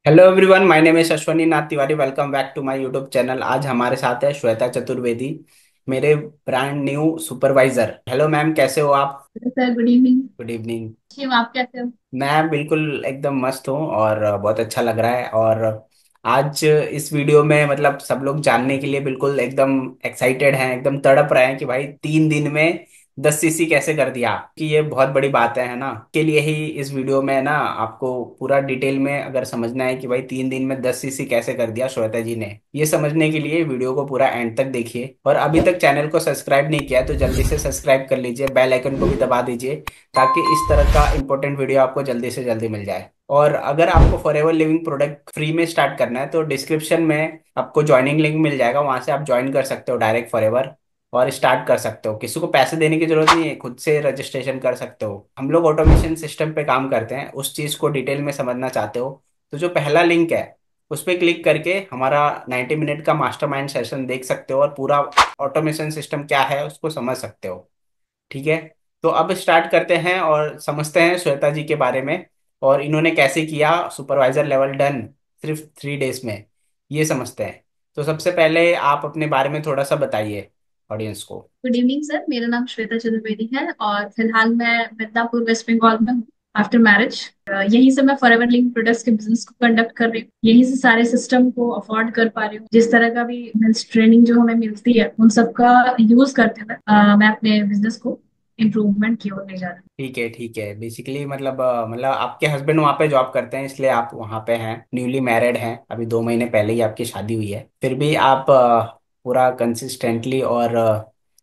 Hello everyone, my name is Ashwani Nath Tiwari. Welcome back to my YouTube channel. आज हमारे साथ है श्वेता चतुर्वेदी, मेरे brand new supervisor. Hello ma'am, कैसे हो आप? Sir good evening. Good evening. जी आप कैसे हो? मैं बिल्कुल एकदम मस्त हूँ और बहुत अच्छा लग रहा है। और आज इस वीडियो में मतलब सब लोग जानने के लिए बिल्कुल एकदम एक्साइटेड हैं, एकदम तड़प रहे हैं कि भाई 3 दिन में 10 सीसी कैसे कर दिया, कि ये बहुत बड़ी बात है ना। के लिए ही इस वीडियो में ना आपको पूरा डिटेल में अगर समझना है कि भाई 3 दिन में 10 सीसी कैसे कर दिया श्वेता जी ने, ये समझने के लिए वीडियो को पूरा एंड तक देखिए। और अभी तक चैनल को सब्सक्राइब नहीं किया है तो जल्दी से सब्सक्राइब कर लीजिए, बेल आइकन को भी दबा दीजिए ताकि इस तरह का इंपॉर्टेंट वीडियो आपको जल्दी से जल्दी मिल जाए। और अगर आपको फॉरएवर लिविंग प्रोडक्ट फ्री में स्टार्ट करना है तो डिस्क्रिप्शन में आपको ज्वाइनिंग लिंक मिल जाएगा, वहां से आप ज्वाइन कर सकते हो डायरेक्ट फॉरएवर और स्टार्ट कर सकते हो। किसी को पैसे देने की जरूरत नहीं है, खुद से रजिस्ट्रेशन कर सकते हो। हम लोग ऑटोमेशन सिस्टम पे काम करते हैं, उस चीज को डिटेल में समझना चाहते हो तो जो पहला लिंक है उस पर क्लिक करके हमारा 90 मिनट का मास्टरमाइंड सेशन देख सकते हो और पूरा ऑटोमेशन सिस्टम क्या है उसको समझ सकते हो। ठीक है, तो अब स्टार्ट करते हैं और समझते हैं श्वेता जी के बारे में और इन्होंने कैसे किया सुपरवाइजर लेवल डन सिर्फ 3 डेज में, ये समझते हैं। तो सबसे पहले आप अपने बारे में थोड़ा सा बताइए ऑडियंस को। गुड इवनिंग सर, मेरा नाम श्वेता चतुर्वेदी है और फिलहाल मैं मिदनापुर वेस्ट बंगाल में हूँ। आफ्टर मैरिज यहीं से मैं फॉरएवर लिंक प्रोडक्ट्स के बिजनेस को कंडक्ट कर रही हूँ। यहीं से सारे सिस्टम को अफोर्ड कर पा रही हूँ। जिस तरह का भी ट्रेनिंग जो हमें मिलती है उन सबका यूज करते हुए मैं अपने बिजनेस को इम्प्रूवमेंट की ओर ले जा रही ठीक है, ठीक है। बेसिकली मतलब आपके हस्बैंड वहाँ पे जॉब करते हैं इसलिए आप वहाँ पे हैं, न्यूली मैरिड हैं, अभी 2 महीने पहले ही आपकी शादी हुई है। फिर भी आप पूरा कंसिस्टेंटली और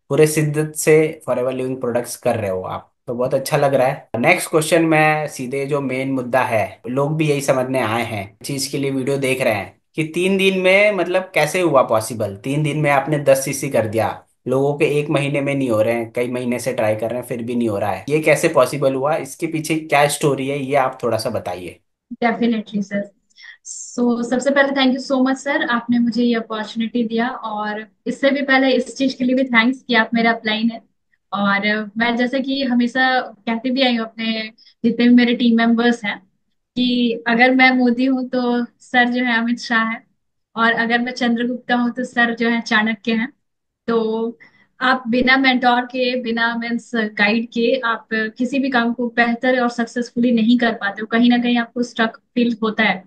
पूरे शिद्दत से फॉरएवर लिविंग प्रोडक्ट्स कर रहे हो आप, तो बहुत अच्छा लग रहा है। नेक्स्ट क्वेश्चन में सीधे जो मेन मुद्दा है, लोग भी यही समझने आए हैं, चीज के लिए वीडियो देख रहे हैं कि 3 दिन में मतलब कैसे हुआ पॉसिबल। 3 दिन में आपने 10 सीसी कर दिया, लोगों के 1 महीने में नहीं हो रहे हैं, कई महीने से ट्राई कर रहे हैं फिर भी नहीं हो रहा है, ये कैसे पॉसिबल हुआ? इसके पीछे क्या स्टोरी है ये आप थोड़ा सा बताइए। हूँ। Definitely sir. सो सबसे पहले thank you so much sir, आपने मुझे ये अपॉर्चुनिटी दिया और इससे भी पहले इस चीज के लिए भी थैंक्स कि आप मेरा अपलाइन है। और मैं जैसे कि हमेशा कहती भी आई हूँ अपने जितने भी मेरे टीम मेंबर्स हैं कि अगर मैं मोदी हूँ तो सर जो है अमित शाह है, और अगर मैं चंद्रगुप्ता हूँ तो सर जो है चाणक्य हैं। तो आप बिना मेंटोर के, बिना मीन्स गाइड के आप किसी भी काम को बेहतर और सक्सेसफुली नहीं कर पाते हो। कहीं ना कहीं आपको स्ट्रक फील होता है।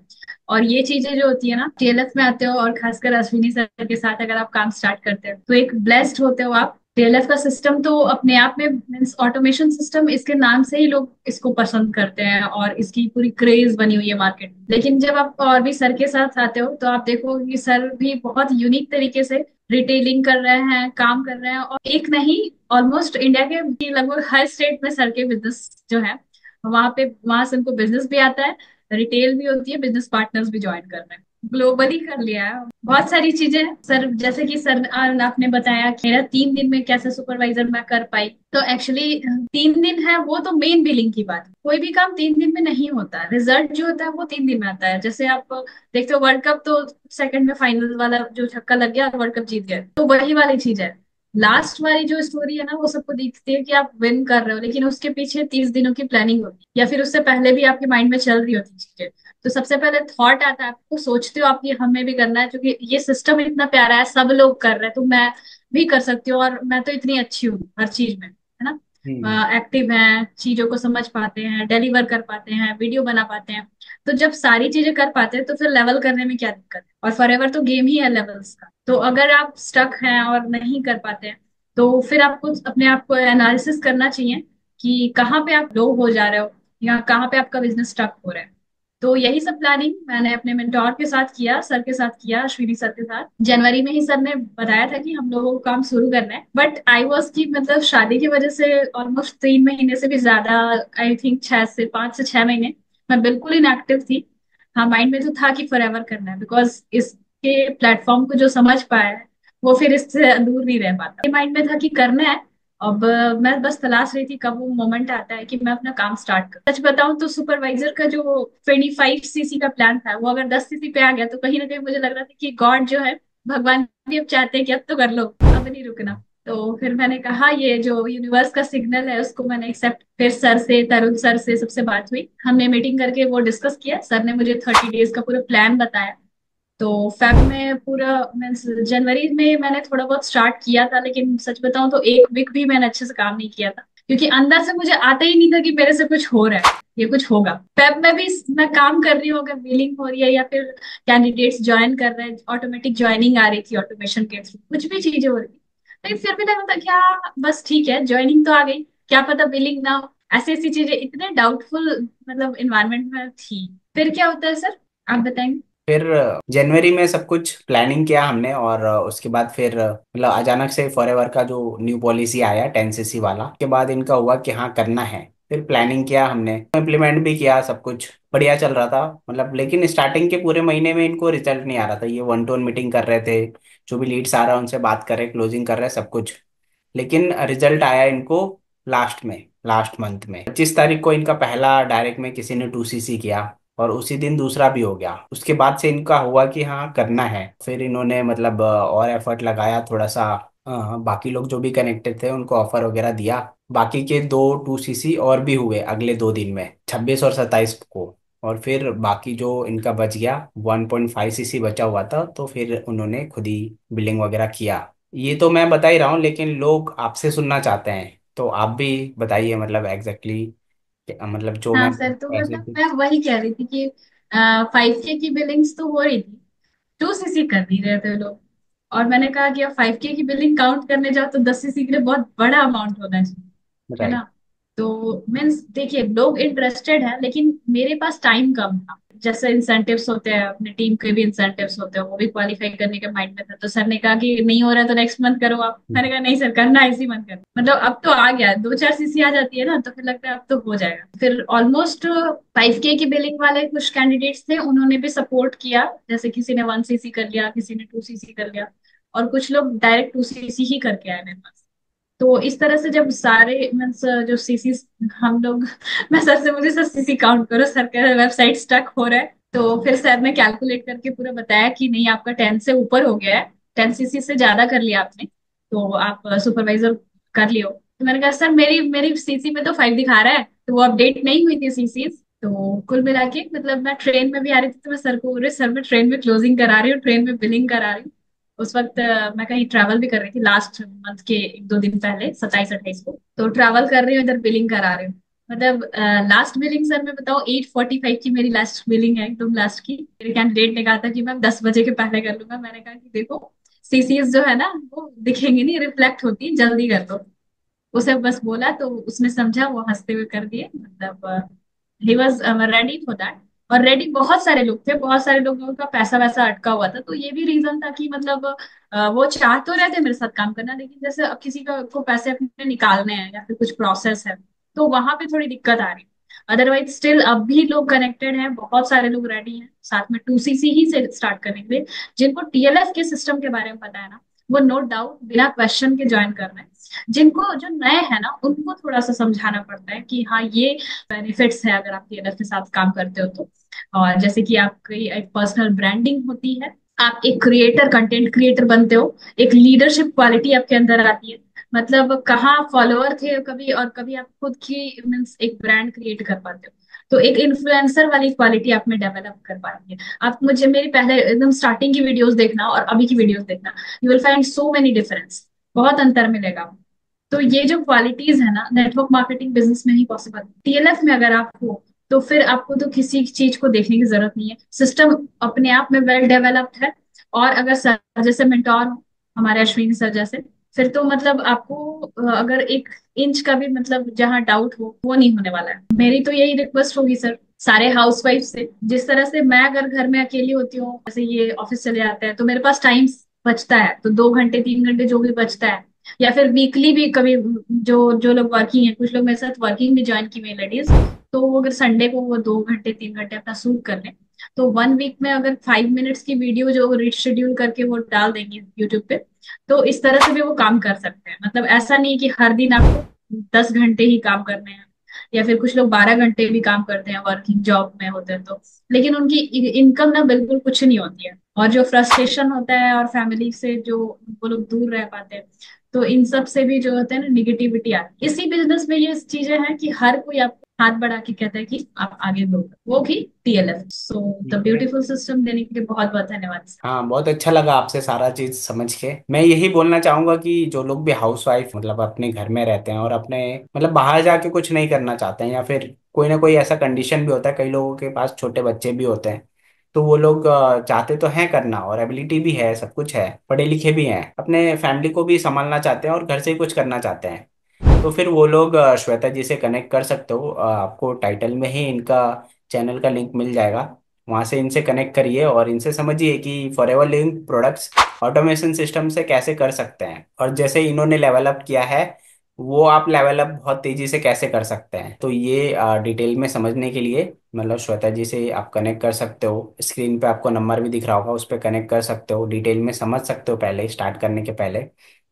और ये चीजें जो होती है ना, टीएलएफ में आते हो और खासकर अश्विनी सर के साथ अगर आप काम स्टार्ट करते हो तो एक ब्लेस्ड होते हो आप। टीएलएफ का सिस्टम तो अपने आप में मीन्स ऑटोमेशन सिस्टम, इसके नाम से ही लोग इसको पसंद करते हैं और इसकी पूरी क्रेज बनी हुई है मार्केट में। लेकिन जब आप और भी सर के साथ आते हो तो आप देखो कि सर भी बहुत यूनिक तरीके से रिटेलिंग कर रहे हैं, काम कर रहे हैं। और एक नहीं, ऑलमोस्ट इंडिया के लगभग हर स्टेट में सर के बिजनेस जो है वहां से उनको बिजनेस भी आता है, रिटेल भी होती है, बिजनेस पार्टनर्स भी ज्वाइन कर रहे हैं। ग्लोबली कर लिया है बहुत सारी चीजें सर। जैसे कि सर आपने बताया कि मेरा 3 दिन में कैसे सुपरवाइजर मैं कर पाई, तो एक्चुअली 3 दिन है वो तो मेन बिलिंग की बात है। कोई भी काम 3 दिन में नहीं होता, रिजल्ट जो होता है वो 3 दिन में आता है। जैसे आप देखते हो वर्ल्ड कप तो सेकंड में फाइनल वाला जो छक्का लग गया वर्ल्ड कप जीत गए, तो वही वाली चीज है। लास्ट वाली जो स्टोरी है ना वो सबको दिखती है कि आप विन कर रहे हो, लेकिन उसके पीछे 30 दिनों की प्लानिंग होती है, या फिर उससे पहले भी आपके माइंड में चल रही होती चीजें। तो सबसे पहले थॉट आता है, आपको सोचते हो आप कि हमें भी करना है क्योंकि ये सिस्टम इतना प्यारा है, सब लोग कर रहे हैं तो मैं भी कर सकती हूँ, और मैं तो इतनी अच्छी हूँ हर चीज में, है ना। हम्म। एक्टिव हैं, चीजों को समझ पाते हैं, डिलीवर कर पाते हैं, वीडियो बना पाते हैं। तो जब सारी चीजें कर पाते हैं तो फिर लेवल करने में क्या दिक्कत है? और फॉरएवर तो गेम ही है लेवल्स का। तो अगर आप स्टक हैं और नहीं कर पाते हैं तो फिर आपको अपने आप को एनालिसिस करना चाहिए कि कहाँ पे आप लो हो जा रहे हो या कहाँ पे आपका बिजनेस स्टक हो रहा है। तो यही सब प्लानिंग मैंने अपने मेंटोर के साथ किया, सर के साथ किया, अश्विनी सर के साथ। जनवरी में ही सर ने बताया था कि हम लोगों को काम शुरू करना है, बट आई वॉज की मतलब शादी की वजह से ऑलमोस्ट 3 महीने से भी ज्यादा, आई थिंक 5 से 6 महीने मैं बिल्कुल इनएक्टिव थी। हाँ, माइंड में तो था कि फॉरएवर करना है, बिकॉज इसके प्लेटफॉर्म को जो समझ पाया है वो फिर इससे दूर नहीं रह पाता। माइंड में था कि करना है। अब मैं बस तलाश रही थी कब वो मोमेंट आता है कि मैं अपना काम स्टार्ट करूं। सच बताऊं तो सुपरवाइजर का जो 25 सीसी का प्लान था वो अगर 10 सीसी पे आ गया तो कहीं ना कहीं मुझे लग रहा था कि गॉड जो है, भगवान भी अब चाहते हैं कि अब तो कर लो, अब नहीं रुकना। तो फिर मैंने कहा ये जो यूनिवर्स का सिग्नल है उसको मैंने एक्सेप्ट, फिर सर से, तरुण सर से सबसे बात हुई, हमने मीटिंग करके वो डिस्कस किया, सर ने मुझे 30 डेज का पूरा प्लान बताया। तो फेब में पूरा मीन्स जनवरी में मैंने थोड़ा बहुत स्टार्ट किया था, लेकिन सच बताऊं तो एक वीक भी मैंने अच्छे से काम नहीं किया था, क्योंकि अंदर से मुझे आता ही नहीं था कि मेरे से कुछ हो रहा है, ये कुछ होगा। फेब में भी मैं काम कर रही हूँ, अगर बिलिंग हो रही है या फिर कैंडिडेट्स ज्वाइन कर रहे हैं, ऑटोमेटिक ज्वाइनिंग आ रही थी ऑटोमेशन के थ्रू, कुछ भी चीजें हो रही थी, लेकिन फिर भी लगा था क्या, बस ठीक है ज्वाइनिंग तो आ गई, क्या पता बिलिंग ना हो, ऐसी ऐसी चीजें, इतने डाउटफुल मतलब इन्वायरमेंट में थी। फिर क्या होता है सर, आप बताएंगे। फिर जनवरी में सब कुछ प्लानिंग किया हमने, और उसके बाद फिर मतलब अचानक से फॉरएवर का जो न्यू पॉलिसी आया 10cc वाला, के बाद इनका हुआ कि हाँ करना है। फिर प्लानिंग किया हमने, इम्प्लीमेंट भी किया, सब कुछ बढ़िया चल रहा था मतलब। लेकिन स्टार्टिंग के पूरे महीने में इनको रिजल्ट नहीं आ रहा था। ये वन टू वन मीटिंग कर रहे थे, जो भी लीड्स आ रहा है उनसे बात कर रहे, क्लोजिंग कर रहे सब कुछ। लेकिन रिजल्ट आया इनको लास्ट में, लास्ट मंथ में 25 तारीख को इनका पहला डायरेक्ट में किसी ने 2cc किया, और उसी दिन दूसरा भी हो गया। उसके बाद से इनका हुआ कि हाँ करना है। फिर इन्होंने मतलब और एफर्ट लगाया थोड़ा सा। बाकी लोग जो भी कनेक्टेड थे उनको ऑफर वगैरह दिया। बाकी के दो 2cc और भी हुए अगले 2 दिन में, 26 और 27 को। और फिर बाकी जो इनका बच गया 1.5cc बचा हुआ था, तो फिर उन्होंने खुद ही बिलिंग वगैरह किया। ये तो मैं बता ही रहा हूँ, लेकिन लोग आपसे सुनना चाहते हैं, तो आप भी बताइए मतलब एग्जैक्टली मतलब जो मैं हाँ सर, तो ऐसे। मतलब मैं वही कह रही थी कि 5K की बिलिंग्स तो हो रही थी, 2cc कर नहीं रहे थे लोग। और मैंने कहा कि अब 5K की बिलिंग काउंट करने जाओ तो 10cc के लिए बहुत बड़ा अमाउंट होना चाहिए, है राइट। ना। तो मीन्स देखिए, लोग इंटरेस्टेड है, लेकिन मेरे पास टाइम कम था। जैसे इंसेंटिव्स होते हैं, अपने टीम के भी इंसेंटिव्स होते हैं, वो भी क्वालिफाई करने के माइंड में था, तो सर ने कहा कि नहीं हो रहा है तो नेक्स्ट मंथ करो आप। मैंने कहा नहीं सर, करना है इसी मंथ करो, मतलब अब तो आ गया, 2-4cc आ जाती है ना, तो फिर लगता है अब तो हो जाएगा। फिर ऑलमोस्ट 5K की बिलिंग वाले कुछ कैंडिडेट्स थे, उन्होंने भी सपोर्ट किया, जैसे किसी ने 1cc कर लिया, किसी ने 2cc कर लिया, और कुछ लोग डायरेक्ट 2cc ही करके आए मेरे पास। तो इस तरह से जब सारे मीन्स जो सीसी हम लोग मैं सर से, मुझे सर सीसी काउंट करो, सर का वेबसाइट स्टक हो रहा है। तो फिर सर ने कैलकुलेट करके पूरा बताया कि नहीं, आपका 10 से ऊपर हो गया है, 10cc से ज्यादा कर लिया आपने, तो आप सुपरवाइजर कर लियो। तो मैंने कहा सर, मेरी मेरी सीसी में तो 5 दिखा रहा है, तो वो अपडेट नहीं हुई थी सीसी। तो कुल मिला के मतलब मैं ट्रेन में भी आ रही थी, तो मैं सर को बोल रही, सर मैं ट्रेन में क्लोजिंग करा रही हूँ, ट्रेन में बिलिंग करा रही हूँ। उस वक्त मैं कहीं ट्रैवल भी कर रही थी, लास्ट मंथ के 1-2 दिन पहले, 27-28 को, तो ट्रैवल कर रही हूँ, इधर बिलिंग करा रही हूँ। मतलब लास्ट बिलिंग सर मैं बताऊँ, 8:45 की मेरी लास्ट बिलिंग है, एकदम लास्ट की। मेरे कैंडिडेट ने कहा था कि मैम 10 बजे के पहले कर लूंगा, मैंने कहा कि देखो सीसीएस जो है ना वो दिखेंगे नहीं, रिफ्लेक्ट होती है, जल्दी कर दो। उसे बस बोला तो उसने समझा, वो हंसते हुए कर दिए, मतलब he was ready for that. और रेडी बहुत सारे लोग थे, बहुत सारे लोगों का पैसा वैसा अटका हुआ था, तो ये भी रीजन था कि मतलब वो चाह तो रहे थे मेरे साथ काम करना, लेकिन जैसे अब किसी को पैसे अपने निकालने हैं या फिर कुछ प्रोसेस है, तो वहां पे थोड़ी दिक्कत आ रही। अदरवाइज स्टिल अब भी लोग कनेक्टेड हैं, बहुत सारे लोग रेडी हैं साथ में 2cc ही से स्टार्ट करने के लिए। जिनको टीएलएफ के सिस्टम के बारे में पता है ना, वो नो डाउट बिना क्वेश्चन के ज्वाइन कर रहे हैं। जिनको जो नए हैं ना, उनको थोड़ा सा समझाना पड़ता है कि हाँ ये बेनिफिट्स है अगर आप टीएलएफ के साथ काम करते हो तो। और जैसे कि आपकी एक पर्सनल ब्रांडिंग होती है, आप एक क्रिएटर, कंटेंट क्रिएटर बनते हो, एक लीडरशिप क्वालिटी आपके अंदर आती है। मतलब कहाँ फॉलोअर थे कभी, और कभी आप खुद की मीन्स एक ब्रांड क्रिएट कर पाते हो, तो एक इन्फ्लुएंसर वाली क्वालिटी आप में डेवलप कर पाएंगे। आप मुझे मेरी पहले एकदम स्टार्टिंग की वीडियोस देखना और अभी की वीडियोस देखना, you will find so many difference, बहुत अंतर मिलेगा। तो ये जो क्वालिटीज है ना, नेटवर्क मार्केटिंग बिजनेस में ही पॉसिबल। टीएलएफ में अगर आप हो, तो फिर आपको तो किसी चीज को देखने की जरूरत नहीं है, सिस्टम अपने आप में वेल डेवलप्ड है। और अगर सर जैसे मेंटोर हो, हमारे अश्विनी सर जैसे, फिर तो मतलब आपको अगर 1 इंच का भी मतलब जहाँ डाउट हो, वो नहीं होने वाला है। मेरी तो यही रिक्वेस्ट होगी सर सारे हाउसवाइफ से, जिस तरह से मैं अगर घर में अकेली होती हूँ, जैसे ये ऑफिस चले जाते हैं, तो मेरे पास टाइम बचता है, तो 2 घंटे 3 घंटे जो भी बचता है, या फिर वीकली भी कभी, जो जो लोग वर्किंग है, कुछ लोग मेरे साथ वर्किंग भी ज्वाइन की हुई लेडीज, तो वो अगर संडे को वो 2 घंटे 3 घंटे अपना सूट कर लें, तो 1 वीक में अगर 5 मिनट्स की वीडियो जो रीशेड्यूल करके वो डाल देंगे यूट्यूब पे, तो इस तरह से भी वो काम कर सकते हैं। मतलब ऐसा नहीं कि हर दिन आपको 10 घंटे ही काम करने हैं, या फिर कुछ लोग 12 घंटे भी काम करते हैं, वर्किंग जॉब में होते हैं तो, लेकिन उनकी इनकम ना बिल्कुल कुछ नहीं होती है, और जो फ्रस्ट्रेशन होता है और फैमिली से जो वो लोग दूर रह पाते हैं, तो इन सब से भी जो होता है ना निगेटिविटी आती है। इसी बिजनेस में ये चीजें हैं कि हर कोई आपको हाथ बढ़ा के कहता है कि आप आगे बढ़ो, वो भी टीएलएफ। सो द ठीक है। ब्यूटीफुल सिस्टम देने के लिए बहुत बहुत धन्यवाद। हाँ, बहुत अच्छा लगा आपसे सारा चीज समझ के। मैं यही बोलना चाहूंगा कि जो लोग भी हाउस वाइफ मतलब अपने घर में रहते हैं और अपने मतलब बाहर जाके कुछ नहीं करना चाहते हैं, या फिर कोई ना कोई ऐसा कंडीशन भी होता है, कई लोगों के पास छोटे बच्चे भी होते हैं, तो वो लोग चाहते तो हैं करना, और एबिलिटी भी है, सब कुछ है, पढ़े लिखे भी हैं, अपने फैमिली को भी संभालना चाहते हैं और घर से ही कुछ करना चाहते हैं, तो फिर वो लोग श्वेता जी से कनेक्ट कर सकते हो। आपको टाइटल में ही इनका चैनल का लिंक मिल जाएगा, वहां से इनसे कनेक्ट करिए और इनसे समझिए कि forever living products automation system से कैसे कर सकते हैं, और जैसे इन्होंने लेवल अप किया है वो आप लेवल अप बहुत तेजी से कैसे कर सकते हैं। तो ये डिटेल में समझने के लिए मतलब श्वेता जी से आप कनेक्ट कर सकते हो। स्क्रीन पे आपको नंबर भी दिख रहा होगा, उस पर कनेक्ट कर सकते हो, डिटेल में समझ सकते हो पहले स्टार्ट करने के पहले,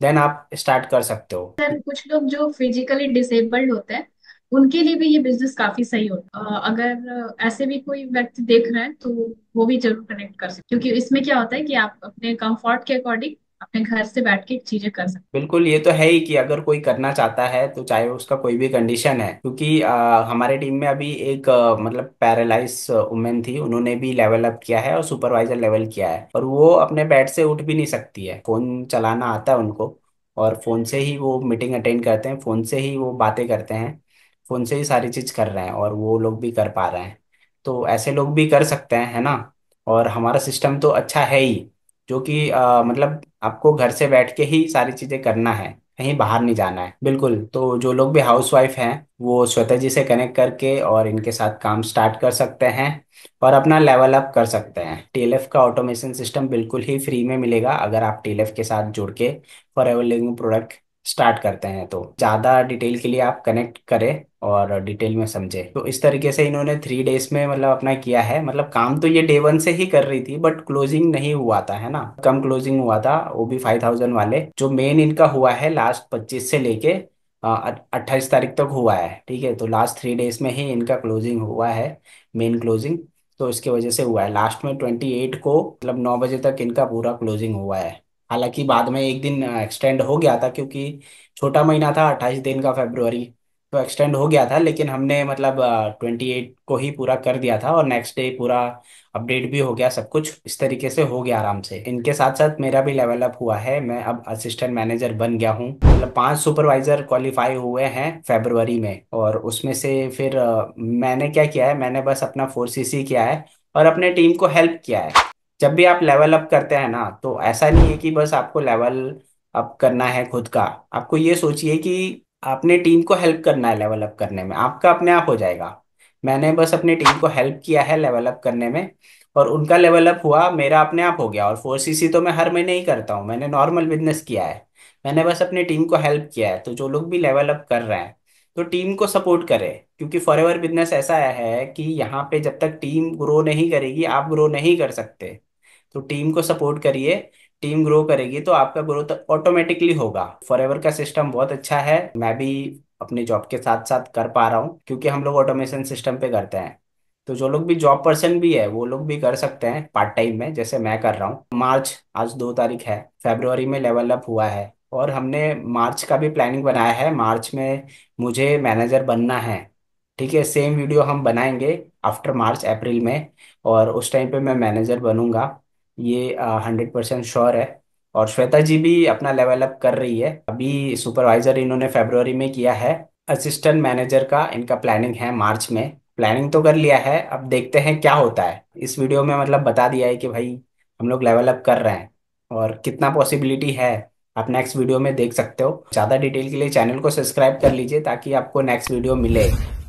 देन आप स्टार्ट कर सकते हो। सर कुछ लोग जो फिजिकली डिसेबल्ड होते हैं उनके लिए भी ये बिजनेस काफी सही होता है। अगर ऐसे भी कोई व्यक्ति देख रहे हैं तो वो भी जरूर कनेक्ट कर सकते हैं, क्योंकि इसमें क्या होता है कि आप अपने कंफर्ट के अकॉर्डिंग अपने घर से बैठ के चीजें कर सकते बिल्कुल, ये तो है ही कि अगर कोई करना चाहता है तो चाहे उसका कोई भी कंडीशन है, क्योंकि हमारे टीम में अभी एक मतलब पैरालाइज वुमेन थी, उन्होंने भी लेवल अप किया है और सुपरवाइजर लेवल किया है, और वो अपने बेड से उठ भी नहीं सकती है, फोन चलाना आता है उनको, और फोन से ही वो मीटिंग अटेंड करते हैं, फोन से ही वो बातें करते हैं, फोन से ही सारी चीज कर रहे हैं, और वो लोग भी कर पा रहे हैं। तो ऐसे लोग भी कर सकते हैं, है ना। और हमारा सिस्टम तो अच्छा है ही, जो कि मतलब आपको घर से बैठ के ही सारी चीजें करना है, कहीं बाहर नहीं जाना है। बिल्कुल, तो जो लोग भी हाउस वाइफ हैं वो श्वेता जी से कनेक्ट करके और इनके साथ काम स्टार्ट कर सकते हैं और अपना लेवल अप कर सकते हैं। टीएलएफ का ऑटोमेशन सिस्टम बिल्कुल ही फ्री में मिलेगा अगर आप टीएलएफ के साथ जुड़ के for ever living product start करते हैं। तो ज़्यादा डिटेल के लिए आप कनेक्ट करें और डिटेल में समझे। तो इस तरीके से इन्होंने 3 डेज में मतलब अपना किया है, मतलब काम तो ये डे 1 से ही कर रही थी, बट क्लोजिंग नहीं हुआ था, है ना, कम क्लोजिंग हुआ था, वो भी 5,000 वाले। जो मेन इनका हुआ है लास्ट 25 से लेके 28 तारीख तक हुआ है, ठीक है, तो लास्ट 3 डेज में ही इनका क्लोजिंग हुआ है, मेन क्लोजिंग। तो इसके वजह से हुआ है लास्ट में 28 को, मतलब 9 बजे तक इनका पूरा क्लोजिंग हुआ है। हालांकि बाद में एक दिन एक्सटेंड हो गया था, क्योंकि छोटा महीना था 28 दिन का, फेब्रुवरी, तो एक्सटेंड हो गया था, लेकिन हमने मतलब 28 को ही पूरा कर दिया था, और नेक्स्ट डे पूरा अपडेट भी हो गया, सब कुछ इस तरीके से हो गया आराम से। इनके साथ साथ मेरा भी लेवल अप हुआ है, मैं अब असिस्टेंट मैनेजर बन गया हूँ, मतलब 5 सुपरवाइजर क्वालिफाई हुए हैं फेब्रुवरी में, और उसमें से फिर मैंने क्या किया है, मैंने बस अपना 4CC किया है और अपने टीम को हेल्प किया है। जब भी आप लेवल अप करते हैं ना, तो ऐसा नहीं है कि बस आपको लेवल अप करना है खुद का, आपको ये सोचिए कि आपने टीम को हेल्प करना है लेवल अप करने में, आपका अपने आप हो जाएगा। मैंने बस अपनी टीम को हेल्प किया है लेवल अप करने में, और उनका लेवल अप हुआ, मेरा अपने आप हो गया। और 4CC तो मैं हर महीने ही करता हूँ, मैंने नॉर्मल बिजनेस किया है, मैंने बस अपनी टीम को हेल्प किया है। तो जो लोग भी लेवल अप कर रहे हैं तो टीम को सपोर्ट करें, क्योंकि फॉरएवर बिजनेस ऐसा है कि यहाँ पे जब तक टीम ग्रो नहीं करेगी आप ग्रो नहीं कर सकते। तो टीम को सपोर्ट करिए, टीम ग्रो करेगी तो आपका ग्रोथ ऑटोमेटिकली होगा। फॉरएवर का सिस्टम बहुत अच्छा है, मैं भी अपने जॉब के साथ साथ कर पा रहा हूँ, क्योंकि हम लोग ऑटोमेशन सिस्टम पे करते हैं। तो जो लोग भी जॉब पर्सन भी है वो लोग भी कर सकते हैं पार्ट टाइम में, जैसे मैं कर रहा हूँ। मार्च, आज 2 तारीख है, फेब्रुवरी में लेवल अप हुआ है, और हमने मार्च का भी प्लानिंग बनाया है, मार्च में मुझे मैनेजर बनना है। ठीक है, सेम वीडियो हम बनाएंगे आफ्टर मार्च अप्रैल में, और उस टाइम पे मैं मैनेजर बनूंगा, ये 100% श्योर है। और श्वेता जी भी अपना लेवल अप कर रही है, अभी सुपरवाइजर इन्होंने फेब्रुवरी में किया है, असिस्टेंट मैनेजर का इनका प्लानिंग है मार्च में। प्लानिंग तो कर लिया है, अब देखते हैं क्या होता है। इस वीडियो में मतलब बता दिया है कि भाई हम लोग लेवल अप कर रहे हैं, और कितना पॉसिबिलिटी है आप नेक्स्ट वीडियो में देख सकते हो। ज़्यादा डिटेल के लिए चैनल को सब्सक्राइब कर लीजिए, ताकि आपको नेक्स्ट वीडियो मिले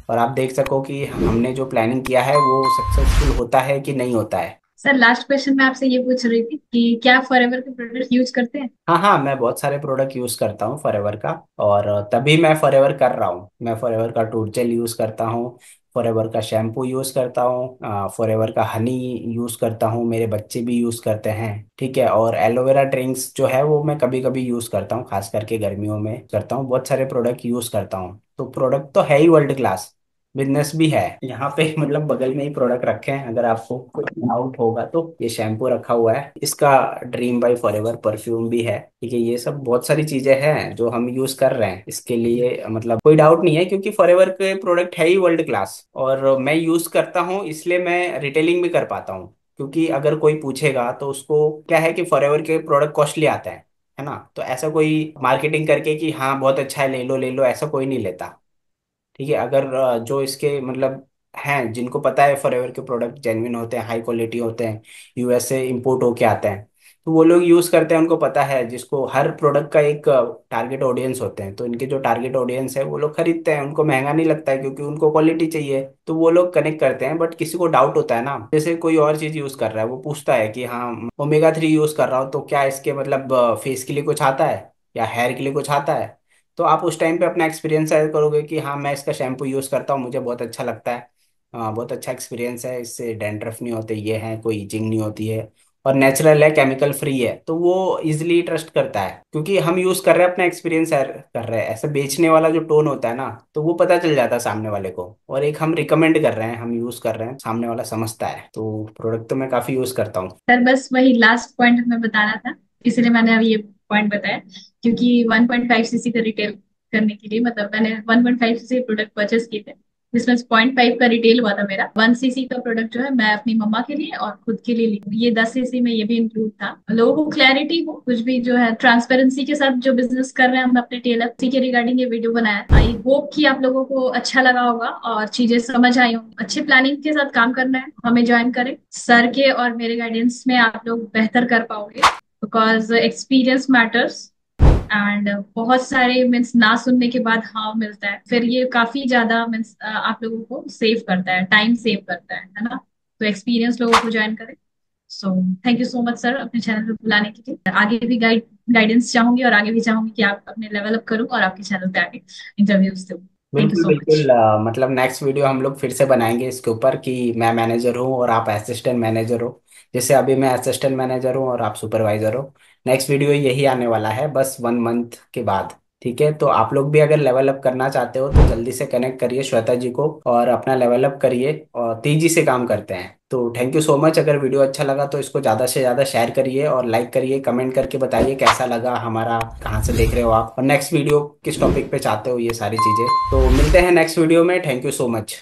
और आप देख सको कि हमने जो प्लानिंग किया है वो सक्सेसफुल होता है कि नहीं होता है। सर लास्ट क्वेश्चन मैं आपसे ये पूछ रही थी कि क्या फॉरएवर के प्रोडक्ट यूज करते हैं। हाँ हाँ, मैं बहुत सारे प्रोडक्ट यूज करता हूँ फॉरएवर का, और तभी मैं फॉरएवर कर रहा हूँ। मैं फॉरएवर का टूथ जेल यूज करता हूँ, फॉरएवर का शैम्पू यूज करता हूँ, फॉरएवर का हनी यूज करता हूँ, मेरे बच्चे भी यूज करते हैं, ठीक है। और एलोवेरा ड्रिंक्स जो है वो मैं कभी कभी यूज करता हूँ, खास करके गर्मियों में करता हूँ। बहुत सारे प्रोडक्ट यूज करता हूँ, तो प्रोडक्ट तो है ही वर्ल्ड क्लास। बिजनेस भी है यहाँ पे, मतलब बगल में ही प्रोडक्ट रखे हैं, अगर आपको कोई डाउट होगा तो। ये शैम्पू रखा हुआ है, इसका ड्रीम बाय फॉरएवर परफ्यूम भी है, ठीक है। ये सब बहुत सारी चीजें हैं जो हम यूज कर रहे हैं इसके लिए, मतलब कोई डाउट नहीं है, क्योंकि फॉरएवर के प्रोडक्ट है ही वर्ल्ड क्लास, और मैं यूज करता हूँ इसलिए मैं रिटेलिंग भी कर पाता हूँ। क्योंकि अगर कोई पूछेगा तो उसको क्या है कि फॉरएवर के प्रोडक्ट कॉस्टली आते हैं, है ना। तो ऐसा कोई मार्केटिंग करके कि हाँ बहुत अच्छा है, ले लो, ऐसा कोई नहीं लेता। ठीक है, अगर जो इसके मतलब हैं, जिनको पता है फॉरएवर के प्रोडक्ट जेन्युइन होते हैं, हाई क्वालिटी होते हैं, यूएस से इंपोर्ट होके आते हैं, तो वो लोग यूज करते हैं, उनको पता है। जिसको हर प्रोडक्ट का एक टारगेट ऑडियंस होते हैं, तो इनके जो टारगेट ऑडियंस है वो लोग खरीदते हैं, उनको महंगा नहीं लगता है क्योंकि उनको क्वालिटी चाहिए, तो वो लोग कनेक्ट करते हैं। बट किसी को डाउट होता है ना, जैसे कोई और चीज यूज कर रहा है, वो पूछता है कि हाँ ओमेगा 3 यूज कर रहा हूँ, तो क्या इसके मतलब फेस के लिए कुछ आता है या हेयर के लिए कुछ आता है। तो आप उस टाइम पे अपना एक्सपीरियंस शेयर करोगे कि हाँ मैं इसका शैम्पू यूज़ करता हूँ, मुझे बहुत अच्छा लगता है, हाँ बहुत अच्छा एक्सपीरियंस है, इससे डैंड्रफ नहीं होते, ये है, कोई इचिंग नहीं होती है, और नेचुरल है, केमिकल फ्री है, तो वो इजिली ट्रस्ट करता है, क्योंकि हम यूज़ कर रहे हैं, अपना एक्सपीरियंस शेयर कर रहे हैं। ऐसे बेचने वाला जो टोन होता है ना, तो वो पता चल जाता है सामने वाले को, और एक हम रिकमेंड कर रहे हैं, हम यूज़ कर रहे हैं, सामने वाला समझता है। तो प्रोडक्ट तो मैं काफ़ी यूज़ करता हूँ। सर बस वही लास्ट पॉइंट हमें बताना था, इसलिए मैंने अब ये पॉइंट बताया। क्योंकि 1.5 सीसी का रिटेल करने के लिए, मतलब मैंने 1.5 सीसी प्रोडक्ट परचेस किए थे, जिसमें 0.5 का रिटेल हुआ था मेरा। 1 सीसी का प्रोडक्ट जो है मैं अपनी मम्मा के लिए और खुद के लिए ली। ये 10 सीसी में ये भी इंक्लूड था। लोगों को क्लैरिटी हो, कुछ भी जो है ट्रांसपेरेंसी के साथ जो बिजनेस कर रहे हैं हम अपने टेलर, उसी के रिगार्डिंग ये वीडियो बनाया। आई होप कि आप लोगों को अच्छा लगा होगा और चीजें समझ आई होंगी। अच्छे प्लानिंग के साथ काम करना है, हमें ज्वाइन करें। सर के और मेरे गाइडेंस में आप लोग बेहतर कर पाओगे, बिकॉज एक्सपीरियंस मैटर्स। एंड बहुत सारे मीन्स ना सुनने के बाद हाँ मिलता है, फिर ये काफी ज्यादा मीन्स आप लोगों को सेव करता है, टाइम सेव करता है ना। तो एक्सपीरियंस लोगों को ज्वाइन करें। So thank you so much sir अपने चैनल पे बुलाने के लिए। आगे भी गाइडेंस चाहूंगी, और आगे भी चाहूंगी कि आप अपने लेवल अप करो और आपके चैनल पे आके इंटरव्यूज दो। थैंक यू बिल्कुल सो बिल्कुल, मच। मतलब नेक्स्ट वीडियो हम लोग फिर से बनाएंगे इसके ऊपर कि मैं मैनेजर हूँ और आप असिस्टेंट मैनेजर हो। जैसे अभी मैं असिस्टेंट मैनेजर हूँ और आप सुपरवाइजर हो। नेक्स्ट वीडियो यही आने वाला है, बस 1 मंथ के बाद। ठीक है, तो आप लोग भी अगर लेवल अप करना चाहते हो तो जल्दी से कनेक्ट करिए श्वेता जी को, और अपना लेवल अप करिए, और तेजी से काम करते हैं। तो थैंक यू सो मच। अगर वीडियो अच्छा लगा तो इसको ज़्यादा से ज़्यादा शेयर करिए और लाइक करिए, कमेंट करके बताइए कैसा लगा हमारा, कहाँ से देख रहे हो आप, और नेक्स्ट वीडियो किस टॉपिक पे चाहते हो, ये सारी चीज़ें। तो मिलते हैं नेक्स्ट वीडियो में। Thank you so much.